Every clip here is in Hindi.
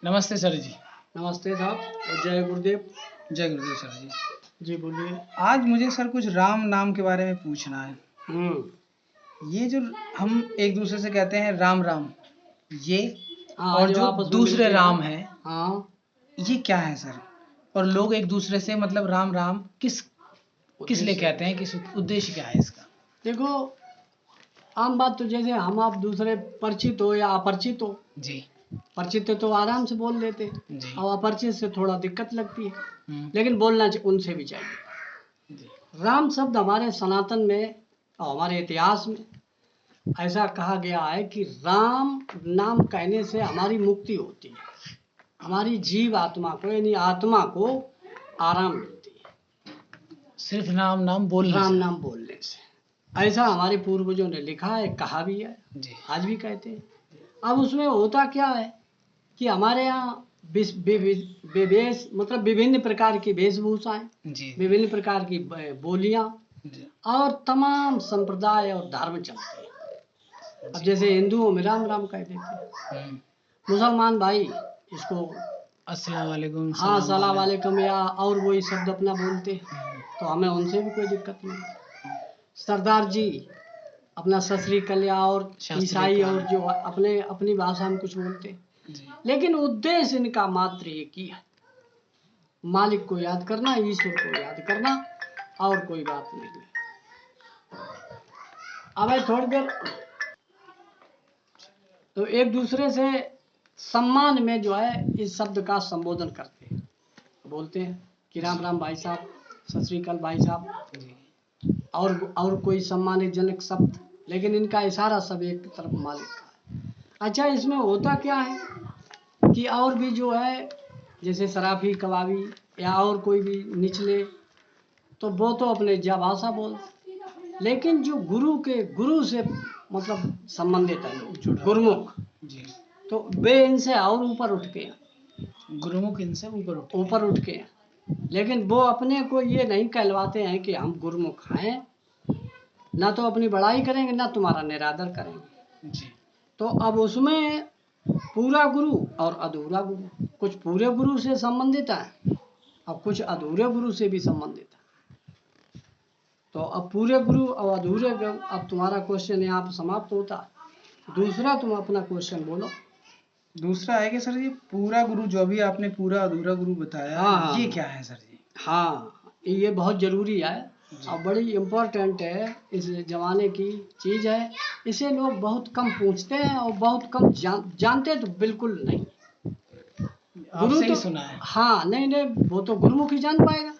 नमस्ते सर जी। नमस्ते साहब और जय गुरुदेव। जय गुरुदेव सर जी। जी बोलिए। आज मुझे सर कुछ राम नाम के बारे में पूछना है। ये जो हम एक दूसरे से कहते हैं राम राम, ये और जो दूसरे राम है, हाँ, ये क्या है सर? और लोग एक दूसरे से मतलब राम राम किस लिए कहते हैं, किस उद्देश्य क्या है इसका? देखो, आम बात तो जैसे हम आप दूसरे परिचित हो या अपरिचित हो जी परिचित तो आराम से बोल लेते जी। और अपरिचित से थोड़ा दिक्कत लगती है, लेकिन बोलना उनसे भी चाहिए जी। राम शब्द हमारे सनातन में और हमारे इतिहास में ऐसा कहा गया है कि राम नाम कहने से हमारी मुक्ति होती है, हमारी जीव आत्मा को यानी आत्मा को आराम मिलती है सिर्फ राम नाम बोलने से। ऐसा हमारे पूर्वजों ने लिखा है, कहा भी है जी। आज भी कहते हैं। अब उसमें होता क्या है कि हमारे यहाँ वेश मतलब विभिन्न प्रकार की वेशभूषाएं, विभिन्न प्रकार की बोलियां और तमाम संप्रदाय और धर्म चलते हैं। अब जैसे हिंदुओं में राम राम कह देते हैं, मुसलमान भाई इसको अस्सलाम वालेकुम, हाँ सलाम वालेकुम या और वही शब्द अपना बोलते हैं, तो हमें उनसे भी कोई दिक्कत नहीं। सरदार जी अपना सत श्री अकाल और ईसाई और जो अपने अपनी भाषा में कुछ बोलते हैं, लेकिन उद्देश्य इनका मात्र एक ही है, मालिक को याद करना, ईश्वर को याद करना, और कोई बात नहीं है। अब थोड़ी देर तो एक दूसरे से सम्मान में जो है इस शब्द का संबोधन करते हैं, बोलते हैं कि राम राम भाई साहब, सत श्री अकाल भाई साहब, और कोई सम्मानित जनक शब्द, लेकिन इनका इशारा सब एक तरफ मालिक का है। अच्छा, इसमें होता क्या है कि और भी जो है जैसे शराफी कबाबी या और कोई भी निचले, तो वो तो अपने जा भाषा बोलते, लेकिन जो गुरु से मतलब संबंधित है गुरुमुख, तो वे इनसे और ऊपर उठ के, गुरुमुख इनसे ऊपर उठ के, लेकिन वो अपने को ये नहीं कहलवाते हैं कि हम गुरुमुख हैं, ना तो अपनी बड़ाई करेंगे ना तुम्हारा निरादर करेंगे जी। तो अब उसमें पूरा गुरु और अधूरा गुरु, कुछ पूरे गुरु से संबंधित है और कुछ अधूरे गुरु से भी संबंधित है। तो अब पूरे गुरु और अधूरे गुरु, अब तुम्हारा क्वेश्चन यहाँ पर समाप्त होता है। दूसरा तुम अपना क्वेश्चन बोलो। दूसरा है कि सर ये पूरा गुरु जो भी आपने पूरा अधूरा गुरु बताया, हाँ, ये क्या है सर जी? हाँ, ये बहुत जरूरी है और बड़ी इम्पोर्टेंट है, इस जमाने की चीज़ है। इसे लोग बहुत कम पूछते हैं और बहुत कम जानते तो बिल्कुल नहीं। गुरु तो सुना है। हाँ, नहीं, वो तो गुरुमुख ही जान पाएगा।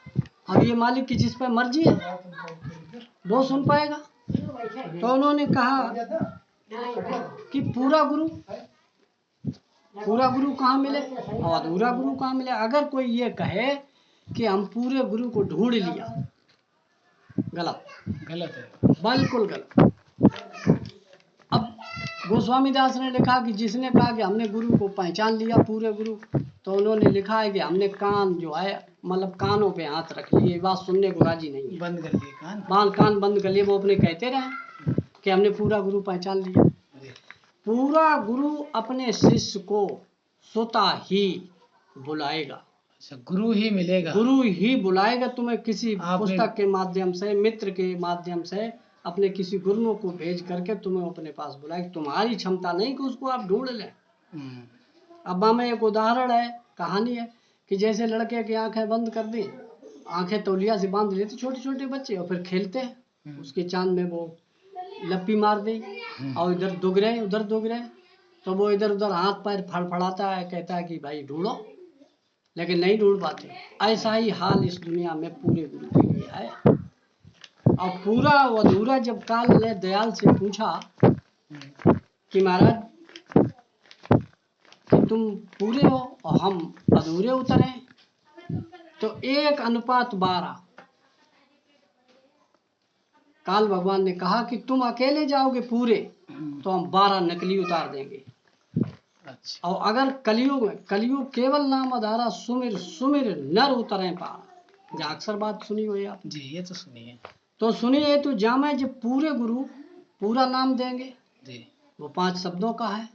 अब ये मालिक की जिस पर मर्जी है वो सुन पाएगा। तो उन्होंने कहा कि पूरा गुरु कहाँ मिले और अधूरा गुरु कहाँ मिले। अगर कोई ये कहे कि हम पूरे गुरु को ढूंढ लिया, गलत है, बिल्कुल गलत। अब गोस्वामी दास ने लिखा कि जिसने कहा कि हमने गुरु को पहचान लिया पूरे गुरु, तो उन्होंने लिखा है कि हमने कान जो है मतलब कानों पे हाथ रख लिए, बात सुनने को राजी नहीं, बंद कर लिए कान बंद कर लिए। वो अपने कहते रहे कि हमने पूरा गुरु पहचान लिया। पूरा गुरु अपने शिष्य को स्वतः ही बुलाएगा। अच्छा, गुरु ही मिलेगा, गुरु ही बुलाएगा तुम्हें, किसी पुस्तक के माध्यम से, मित्र के माध्यम से, अपने किसी गुरुओं को भेज करके तुम्हें अपने पास बुलाएगा। तुम्हारी क्षमता नहीं कि उसको आप ढूंढ लें। अब हमें एक उदाहरण है, कहानी है कि जैसे लड़के की आंखें बंद कर दी, आंखें तौलिया से बांध लेते छोटे छोटे बच्चे और फिर खेलते हैं, उसके चांद में वो लप्पी मार दी और इधर दुग रहे उधर दुग रहे, तो वो इधर उधर हाथ पैर फड़फड़ाता है, कहता है कि भाई ढूंढो, लेकिन नहीं ढूंढ पाते। ऐसा ही हाल इस दुनिया में पूरे गुरु के लिए है। और पूरा अधूरा जब काल ने दयाल से पूछा कि महाराज कि तुम पूरे हो और हम अधूरे उतरे, तो 1:12 काल भगवान ने कहा कि तुम अकेले जाओगे पूरे, तो हम 12 नकली उतार देंगे। अच्छा। और अगर कलयुग केवल नाम आधारा सुमिर सुमिर नर उतरे पार, जो अक्सर बात सुनी हुई आप जी, ये तो सुनी है। तो सुनिए, तो जामे जब पूरे गुरु पूरा नाम देंगे जी, वो 5 शब्दों का है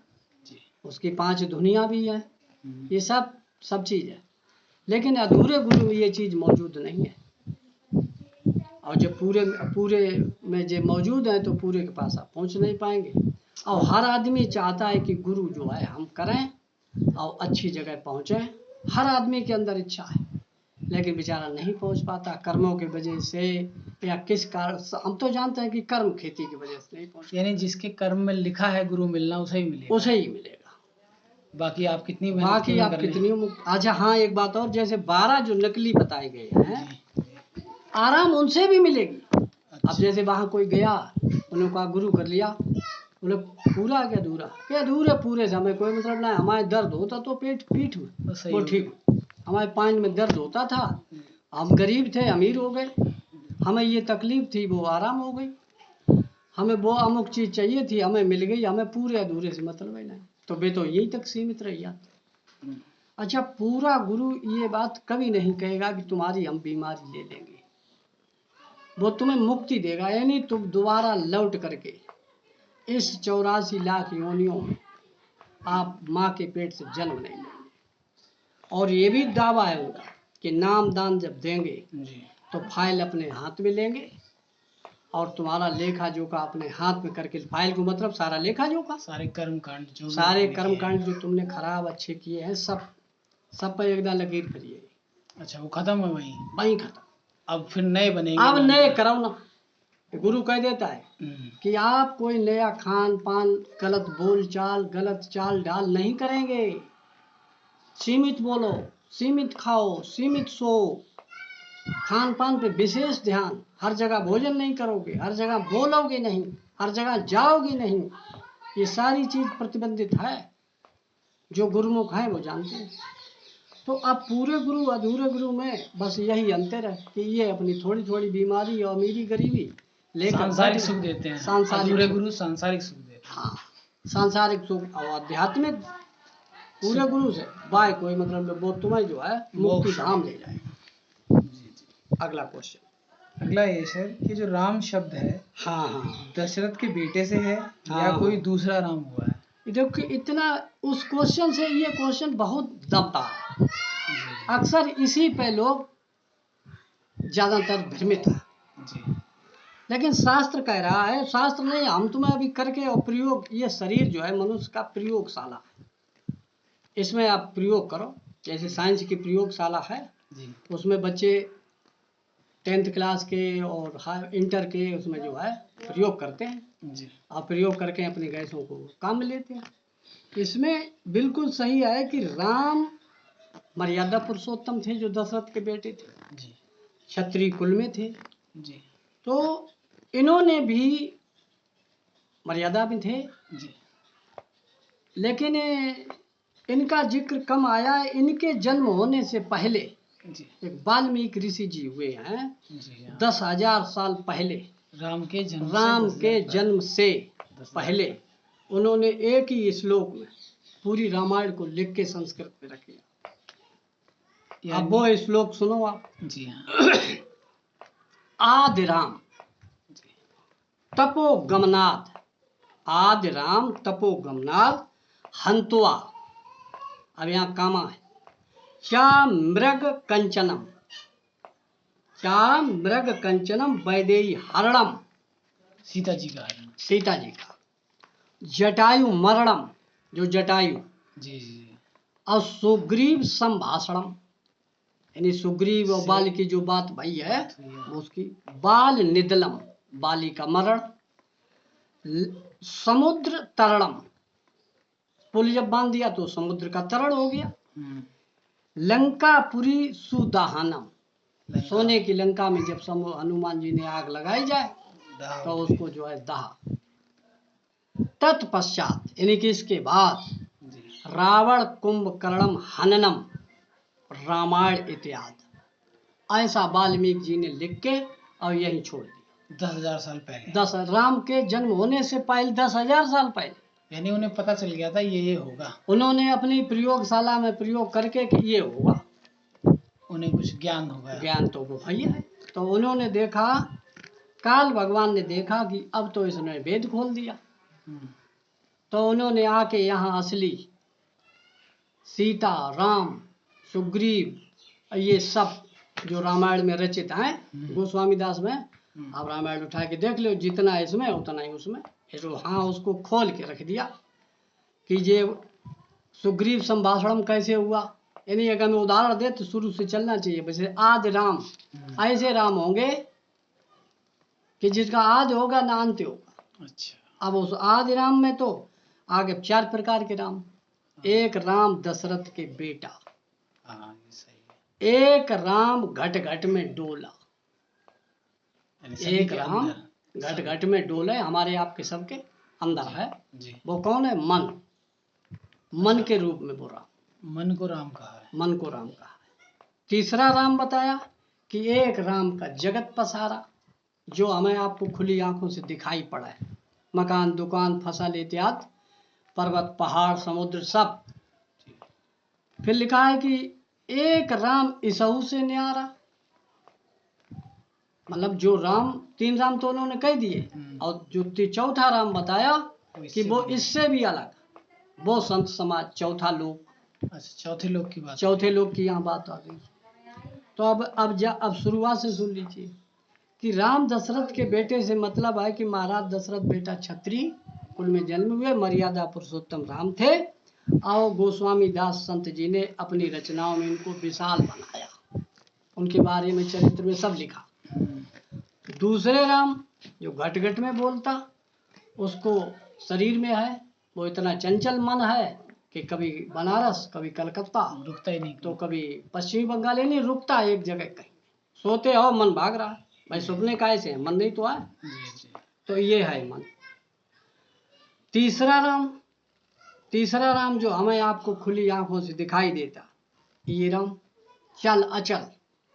जी, उसकी 5 धुनियाँ भी हैं, ये सब चीज़ है, लेकिन अधूरे गुरु में ये चीज़ मौजूद नहीं है। और जब पूरे में जो मौजूद है तो पूरे के पास आप पहुंच नहीं पाएंगे। और हर आदमी चाहता है कि गुरु जो है हम करें और अच्छी जगह पहुंचें, हर आदमी के अंदर इच्छा है, लेकिन बेचारा नहीं पहुंच पाता कर्मों की वजह से या किस कारण। हम तो जानते हैं कि कर्म खेती की वजह से नहीं पहुंच, यानी जिसके कर्म में लिखा है गुरु मिलना उसे ही मिलेगा, उसे ही मिलेगा। बाकी आप कितनी बाकी आप कितनी। अच्छा हाँ, एक बात और, जैसे 12 जो नकली बताए गए हैं, आराम उनसे भी मिलेगी। अब जैसे वहाँ कोई गया, उन्होंने कहा गुरु कर लिया, बोले पूरा क्या अधूरा, क्या अधूरे पूरे से हमें कोई मतलब ना है। हमारे दर्द होता तो पीठ में वो ठीक, हमारे पाँव में दर्द होता था, हम गरीब थे अमीर हो गए, हमें ये तकलीफ थी वो आराम हो गई, हमें वो अमुक चीज़ चाहिए थी हमें मिल गई, हमें पूरे अधूरे से मतलब ही नहीं, तो वे तो यहीं तक सीमित रह जाते। अच्छा, पूरा गुरु ये बात कभी नहीं कहेगा कि तुम्हारी हम बीमारी ले लेंगे, वो तुम्हें मुक्ति देगा, यानी तुम दोबारा लौट करके इस 84 लाख योनियों में आप माँ के पेट से जन्म नहीं लेंगे। और ये भी दावा है उनका कि नाम दान जब देंगे तो फाइल अपने हाथ में लेंगे और तुम्हारा लेखा जोखा अपने हाथ में करके, फाइल को मतलब सारा लेखा जोखा, सारे कर्म कांड जो तुमने खराब अच्छे किए हैं सब पर एकदम लकीर करिए। अच्छा, वो खत्म है वहीं खत्म, अब फिर नए बनेंगे, अब नए करो ना। गुरु कह देता है कि आप कोई नया खान पान, गलत बोल चाल, गलत चाल डाल नहीं करेंगे, सीमित बोलो, सीमित खाओ, सीमित सो, खान पान पे विशेष ध्यान, हर जगह भोजन नहीं करोगे, हर जगह बोलोगे नहीं, हर जगह जाओगे नहीं, ये सारी चीज प्रतिबंधित है। जो गुरुमुख हैं वो जानते हैं। तो अब पूरे गुरु अधूरे गुरु में बस यही अंतर है कि ये अपनी थोड़ी थोड़ी बीमारी और अमीरी गरीबी लेकर सांसारिक सुख देते हैं, अधूरे गुरु सांसारिक सुख देते हैं। हाँ, सांसारिक सुख और आध्यात्मिक पूरे गुरु से बाय कोई मतलब वो तुम्हें जो है मुक्ति धाम ले जाए। अगला क्वेश्चन, अगला ये सर कि जो राम शब्द है, हाँ, दशरथ के बेटे से है या कोई दूसरा राम हुआ है? देखो इतना उस क्वेश्चन से ये क्वेश्चन बहुत दबदार है, अक्सर इसी पे लोग ज्यादातर भ्रमित है। लेकिन शास्त्र कह रहा है, शास्त्र नहीं, हम तुम्हें अभी करके और प्रयोग, ये शरीर जो है मनुष्य का प्रयोगशाला है, इसमें आप प्रयोग करो। जैसे साइंस की प्रयोगशाला है, उसमें बच्चे 10th क्लास के और इंटर के उसमें जो है प्रयोग करते हैं और प्रयोग करके अपनी गैसों को काम में लेते हैं। इसमें बिल्कुल सही है कि राम मर्यादा पुरुषोत्तम थे, जो दशरथ के बेटे थे, क्षत्रिय कुल में थे, तो इन्होंने भी मर्यादा में थे, लेकिन इनका जिक्र कम आया। इनके जन्म होने से पहले एक वाल्मीकि ऋषि जी हुए हैं 10,000 साल पहले, राम के जन्म से पहले उन्होंने एक ही श्लोक में पूरी रामायण को लिख के संस्कृत में रख दिया। अब वो श्लोक सुनो आप। जी हाँ। आदि राम तपो गमनाद, आदि राम तपो गमनाद हंतुआ, अब यहाँ कामा है, क्या मृग कंचनम वैदेही हरणम, सीता जी का जटायु मरणम, जो जटायु और सुग्रीव संभाषणम, यानी सुग्रीव और बाल की जो बात भई है उसकी, बाल निदलम, बाली का मरण, समुद्र तरणम, पुल जब बांध दिया तो समुद्र का तरण हो गया, लंकापुरी सुदाहनम, सोने की लंका में जब हनुमान जी ने आग लगाई जाए तो उसको जो है दहा, तत्पश्चात यानी कि इसके बाद रावण कुंभकर्णम हननम रामायण इत्यादि, ऐसा वाल्मीकि जी ने लिख के और यही छोड़ दिया 10,000 साल पहले, राम के जन्म होने से पहले 10,000 साल पहले, यानी उन्हें पता चल गया था ये होगा। उन्होंने अपनी प्रयोगशाला में प्रयोग करके कि ये होगा, उन्हें कुछ ज्ञान होगा, ज्ञान तो वो भैया है। तो उन्होंने देखा, काल भगवान ने देखा कि अब तो इसने वेद खोल दिया, तो उन्होंने आके यहाँ असली सीता, राम, सुग्रीव, ये सब जो रामायण में रचित हैं गोस्वामी दास में, आप रामायण उठा के देख लो, जितना इसमें उतना ही उसमें। तो हाँ, उसको खोल के रख दिया कि ये सुग्रीव संभाषण कैसे हुआ। यानी अगर मैं उदाहरण दे तो शुरू से चलना चाहिए। वैसे आदि राम, ऐसे राम होंगे कि जिसका आदि होगा ना अंत होगा। अच्छा। अब उस आदि राम में तो आगे 4 प्रकार के राम। एक राम दशरथ के बेटा, हाँ ये सही है। एक राम घट घट में डोला, एक राम घट घट में डोले, हमारे आपके सबके अंदर है जी। वो कौन है? मन। मन के रूप में वो राम, मन को राम कहा है। मन को राम कहा है। तीसरा राम बताया कि एक राम का जगत पसारा, जो हमें आपको खुली आंखों से दिखाई पड़ा है। मकान, दुकान, फसल इत्यादि, पर्वत, पहाड़, समुद्र सब। फिर लिखा है कि एक राम इसहू से न्यारा, मतलब जो राम, 3 राम तो उन्होंने कह दिए, और जो चौथा राम बताया कि वो इससे भी अलग, वो संत समाज, चौथा लोक। अच्छा, चौथे लोग की बात, चौथे लोक की यहाँ बात आ गई। तो अब शुरुआत से सुन लीजिए कि राम दशरथ के बेटे से मतलब है कि महाराज दशरथ बेटा क्षत्रिय कुल में जन्म हुए, मर्यादा पुरुषोत्तम राम थे। और गोस्वामी दास संत जी ने अपनी रचनाओं में इनको विशाल बनाया, उनके बारे में चरित्र में सब लिखा। दूसरे राम जो घट घट में बोलता, उसको शरीर में है, वो इतना चंचल मन है कि कभी बनारस, कभी कलकत्ता, रुकता ही नहीं, तो कभी पश्चिमी बंगाल, नहीं रुकता एक जगह कहीं। सोते हो मन भाग रहा है, भाई सपने कैसे हैं, मन नहीं तो है। तो ये है मन। तीसरा राम जो हमें आपको खुली आंखों से दिखाई देता, ये राम चल अचल।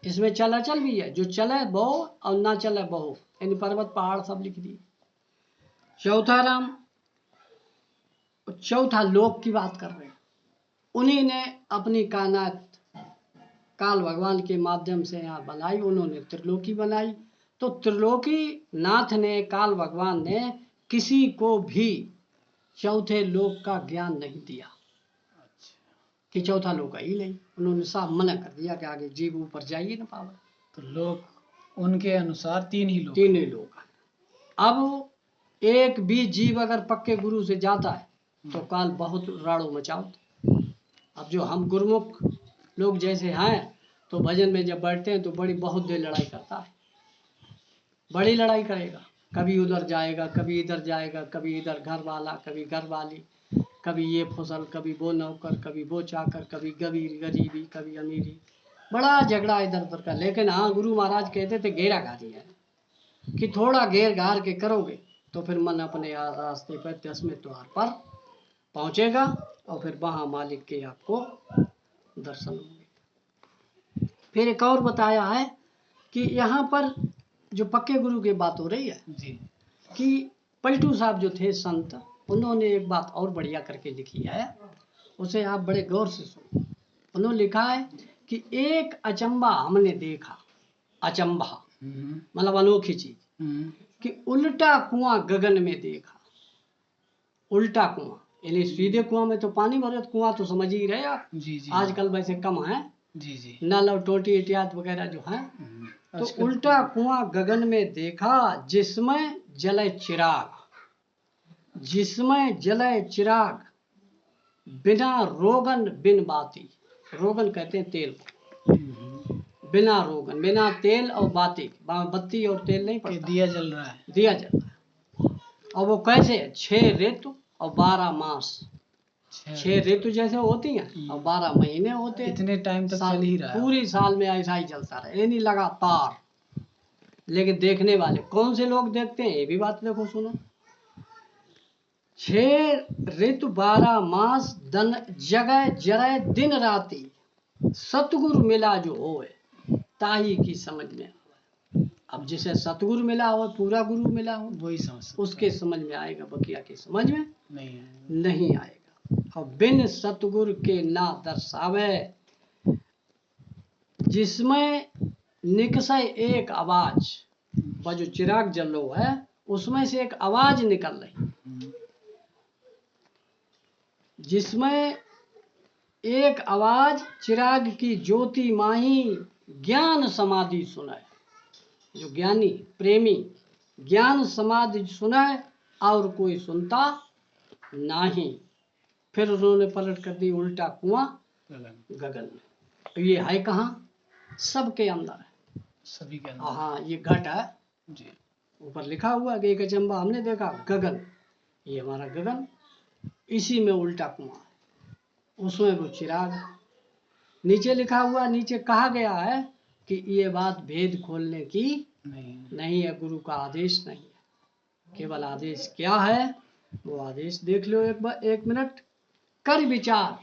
इसमें चल अचल भी है, जो चले बहु और ना चले बहु, यानी पर्वत पहाड़ सब लिख दिए। चौथा राम, चौथा लोक की बात कर रहे हैं। उन्हीं ने अपनी कायनात काल भगवान के माध्यम से यहाँ बनाई, उन्होंने त्रिलोकी बनाई। तो त्रिलोकी नाथ ने, काल भगवान ने किसी को भी चौथे लोक का ज्ञान नहीं दिया कि चौथा लोक ही नहीं। उन्होंने साफ मना कर दिया कि आगे जीव ऊपर जाइए ना पावे। तो लोक उनके अनुसार तीन ही लोक। अब एक भी जीव अगर पक्के गुरु से जाता है तो काल बहुत राड़ो मचाओ। अब जो हम गुरुमुख लोग जैसे हैं, तो भजन में जब बैठते हैं तो बड़ी बहुत देर लड़ाई करता है, बड़ी लड़ाई करेगा। कभी उधर जाएगा, कभी इधर जाएगा, कभी इधर घर वाला, कभी घर वाली, कभी ये फसल, कभी वो नौकर, कभी वो चाकर, कभी गरीबी, कभी अमीरी, बड़ा झगड़ा इधर उधर का। लेकिन हाँ, गुरु महाराज कहते थे घेरा घारी है, कि थोड़ा घेर घार के करोगे तो फिर मन अपने रास्ते पर 10वें द्वार पर पहुंचेगा, और फिर वहां मालिक के आपको दर्शन होंगे। फिर एक और बताया है कि यहाँ पर जो पक्के गुरु की बात हो रही है जी, कि पलटू साहब जो थे संत, उन्होंने एक बात और बढ़िया करके लिखी है, उसे आप बड़े गौर से सुनो। उन्होंने लिखा है कि एक अचंबा हमने देखा, अचंबा मतलब अनोखी चीज, कि उल्टा कुआं गगन में देखा। उल्टा कुआं यानी सीधे कुआं में तो पानी भरे, कुआं तो समझ ही रहे आप। जी जी, आजकल वैसे कम है, जी जी, नल और टोटी इत्यादि वगैरह जो है। तो उल्टा कुआं गगन में देखा, जिसमें जले चिराग, जिसमें जले चिराग, बिना रोगन बिन बाती। रोगन कहते हैं तेल को, बिना रोगन, बिना तेल और बाती, बत्ती और तेल नहीं पड़ता, दिया जल रहा है, दिया जल रहा है। और वो कैसे? 6 ऋतु और 12 मास। 6 ऋतु जैसे होती हैं और 12 महीने होते हैं, इतने टाइम तक चल ही रहा है, पूरी साल में ऐसा ही चलता रहे, यानी लगातार। लेकिन देखने वाले कौन से लोग देखते हैं, ये भी बात देखो, सुनो। 6 ऋतु 12 मास, दन जगह जरे दिन राती, सतगुरु मिला जो होए, ताही की समझ में आवे। अब जिसे सतगुरु मिला हो, पूरा गुरु मिला हो, वही समझ, उसके समझ में आएगा, बकिया के समझ में नहीं आएगा। और बिन सतगुरु के ना दर्शावे, जिसमें निकसे एक आवाज, वह जो चिराग जल रहा है उसमें से एक आवाज निकल रही, जिसमें एक आवाज चिराग की ज्योति माही, ज्ञान समाधि सुनाए। जो ज्ञानी प्रेमी ज्ञान समाधि सुनाए और कोई सुनता नहीं। फिर उन्होंने पलट कर दी उल्टा कुआं गगन में। तो ये है कहाँ? सबके अंदर है, सभी के अंदर। हाँ, ये घट है जी। ऊपर लिखा हुआ कि एक अचंबा हमने देखा गगन, ये हमारा गगन, इसी में उल्टा कुआं है, उसमें वो चिराग। नीचे लिखा हुआ, नीचे कहा गया है कि ये बात भेद खोलने की नहीं है, गुरु का आदेश नहीं है। केवल आदेश क्या है वो आदेश देख लो एक मिनट। कर विचार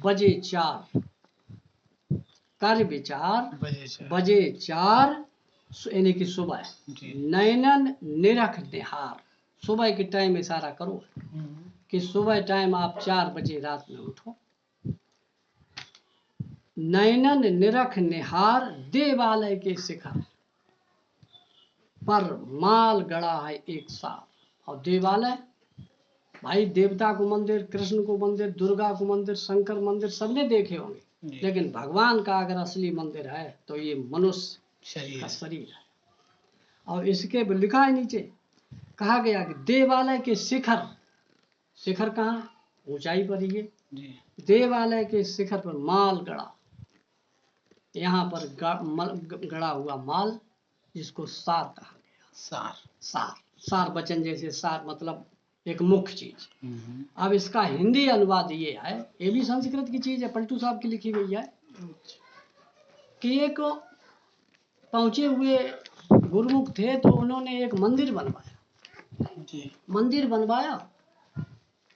बजे 4, कर विचार बजे 4 यानी कि सुबह। नैनन निरख निहार, सुबह के टाइम इशारा करो कि सुबह टाइम आप 4 बजे रात में उठो। नैनन निरख निहार, देवालय के शिखर पर माल गड़ा है एक साथ। और देवालय भाई, देवता को मंदिर, कृष्ण को मंदिर, दुर्गा को मंदिर, शंकर मंदिर सबने देखे होंगे, लेकिन भगवान का अगर असली मंदिर है तो ये मनुष्य का शरीर है। और इसके लिखा है नीचे, कहा गया कि देवालय के शिखर, शिखर कहाँ? ऊंचाई पर ही है। देवालय के शिखर पर माल गड़ा, यहाँ पर गड़ा हुआ माल, जिसको सार कहा गया। सार, सार, सार वचन जैसे सार मतलब एक मुख्य चीज। अब इसका हिंदी अनुवाद ये है, ये भी संस्कृत की चीज है, पलटू साहब की लिखी गई है, कि एक पहुंचे हुए गुरुमुख थे तो उन्होंने एक मंदिर बनवाया। मंदिर बनवाया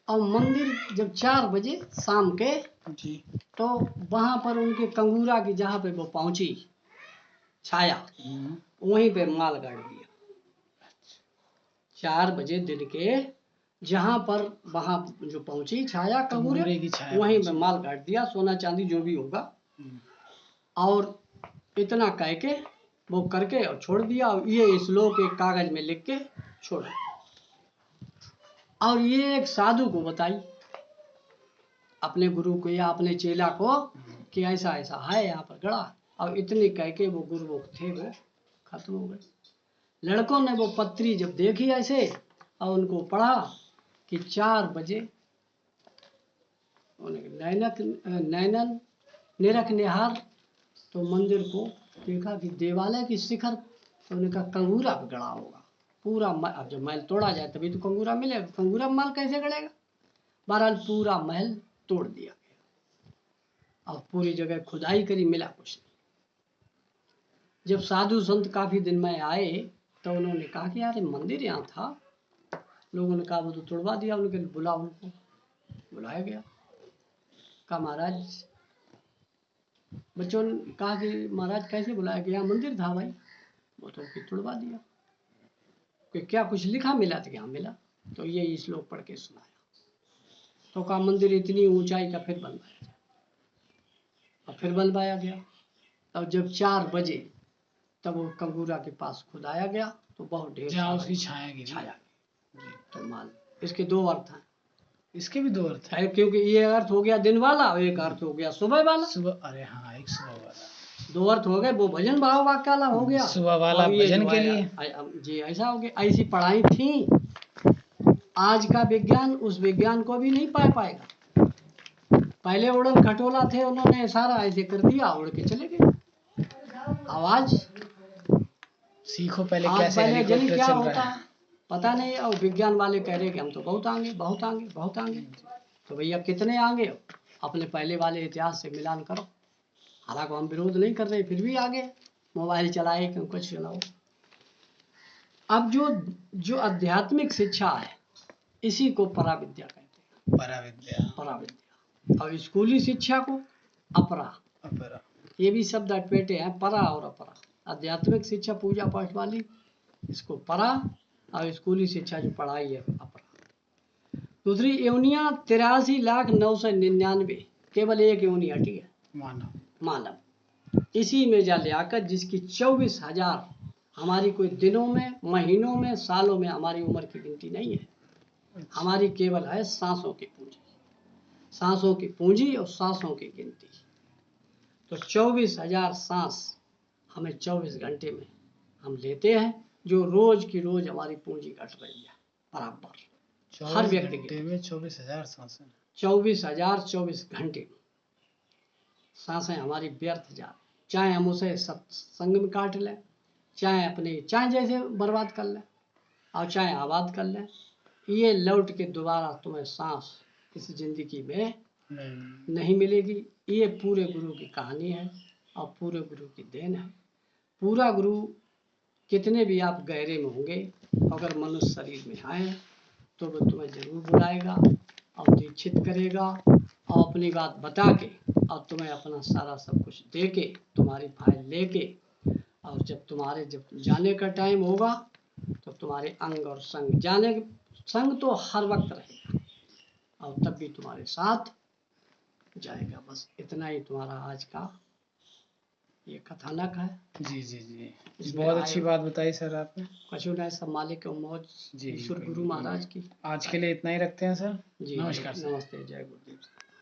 और मंदिर जब 4 बजे शाम के तो वहां पर उनके कंगूरा की जहाँ पे वो पहुंची छाया, वहीं पे माल गाड़ दिया। 4 बजे दिन के जहां पर वहां जो पहुंची छाया कंगूरे की छाया, वहीं पे माल काट दिया, सोना चांदी जो भी होगा। और इतना कह के वो करके और छोड़ दिया। और ये श्लोक एक कागज में लिख के छोड़ा। और ये एक साधु को बताई, अपने गुरु को या अपने चेला को, कि ऐसा ऐसा है यहाँ पर गड़ा। और इतने कह के वो गुरुमुख थे वो खत्म हो गए। लड़कों ने वो पत्री जब देखी ऐसे और उनको पढ़ा कि 4 बजे नैनन निरख निहार, तो मंदिर को देखा कि देवालय की शिखर, तो उनका कंगूरा गड़ा होगा पूरा। अब जब महल तोड़ा जाए तभी तो कंगूरा मिलेगा, कंगूरा महल कैसे गड़ेगा? बहरहाल पूरा महल तोड़ दिया गया और पूरी जगह खुदाई करी, मिला कुछ नहीं। जब साधु संत काफी दिन में आए तो उन्होंने कहा कि यार मंदिर यहाँ था। लोगों ने कहा वो तो तोड़वा दिया। उनके बुलाओ, उनको बुलाया गया। कहा महाराज, बच्चों ने कहा कि महाराज कैसे बुलाया गया? मंदिर था भाई। वो तो तोड़वा दिया। कि क्या कुछ लिखा मिला? था क्या मिला? तो ये श्लोक पढ़ के सुनाया। तो कहा मंदिर इतनी ऊंचाई का फिर बनवाया जाए। और फिर बनवाया गया। और जब 4 बजे तब वो कंगूरा के पास खुदाया गया तो बहुत ढेर उसकी छाया। तो मान, इसके 2 अर्थ हैं। इसके भी 2 अर्थ है, क्योंकि ये अर्थ हो गया दिन वाला और एक अर्थ हो गया सुबह वाला। सुबह, अरे हाँ, एक सुबह वाला। 2 अर्थ हो गए। वो भजन भाव वाक्य वाला हो गया, सुबह वाला भजन के लिए जी। ऐसा हो गया। ऐसी पढ़ाई थी। आज का विज्ञान उस विज्ञान को भी नहीं पा पाएगा। पहले उड़न खटोला थे, उन्होंने सारा ऐसे कर दिया, उड़ के चले गए। आवाज सीखो पहले कैसे हेलीकॉप्टर चल रहा है, पता नहीं। और विज्ञान वाले कह रहे कि हम तो बहुत आगे, बहुत आगे, बहुत आगे। तो भैया कितने आगे हो? अपने पहले वाले इतिहास से मिलान करो। हालांकि हम विरोध नहीं कर रहे, फिर भी आगे। मोबाइल चलाए क्यों, कुछ चलाओ। अब जो आध्यात्मिक शिक्षा है, इसी को पराविद्या कहते हैं। पराविद्या। और स्कूली शिक्षा को अपरा। ये भी शब्द अटपेटे हैं, परा और अपरा। आध्यात्मिक शिक्षा पूजा पाठ वाली, इसको परा, और स्कूली शिक्षा जो पढ़ाई है अपरा। दूसरी योनियां 83,999, केवल एक योनि हटी है, मानव। इसी में जा ले आकर, जिसकी 24,000 हमारी कोई दिनों में, महीनों में, सालों में हमारी उम्र की गिनती नहीं है। हमारी केवल है सांसों की पूंजी। सांसों की पूंजी और सांसों की गिनती। तो 24,000 सांस हमें 24 घंटे में हम लेते हैं, जो रोज की रोज हमारी पूंजी घट रही है बराबर। हर व्यक्ति घंटे में 24,000 सांसें। 24,000 24 घंटे सांसें हमारी व्यर्थ जा, चाहे हम उसे सत्संग में काट लें, चाहे जैसे बर्बाद कर लें और चाहे आबाद कर लें, ये लौट के दोबारा तुम्हें सांस इस जिंदगी में नहीं मिलेगी। ये पूरे गुरु की कहानी है और पूरे गुरु की देन है। पूरा गुरु कितने भी आप गहरे में होंगे, अगर मनुष्य शरीर में आए तो वह तुम्हें जरूर बुलाएगा और दीक्षित करेगा और अपनी बात बता के और तुम्हें अपना सारा सब कुछ दे के, तुम्हारी फाइल लेके, और जब जाने का टाइम होगा तो तुम्हारे अंग और संग तो हर वक्त रहेगा और तब भी तुम्हारे साथ जाएगा। बस इतना ही तुम्हारा आज का ये कथानक है। जी जी जी, बहुत अच्छी बात बताई सर आपने। कछु नहीं, सब मालिक और मौज ईश्वर गुरु महाराज की। आज के लिए इतना ही रखते हैं सर। जी नमस्कार सर। नमस्ते, जय गुरुदेव।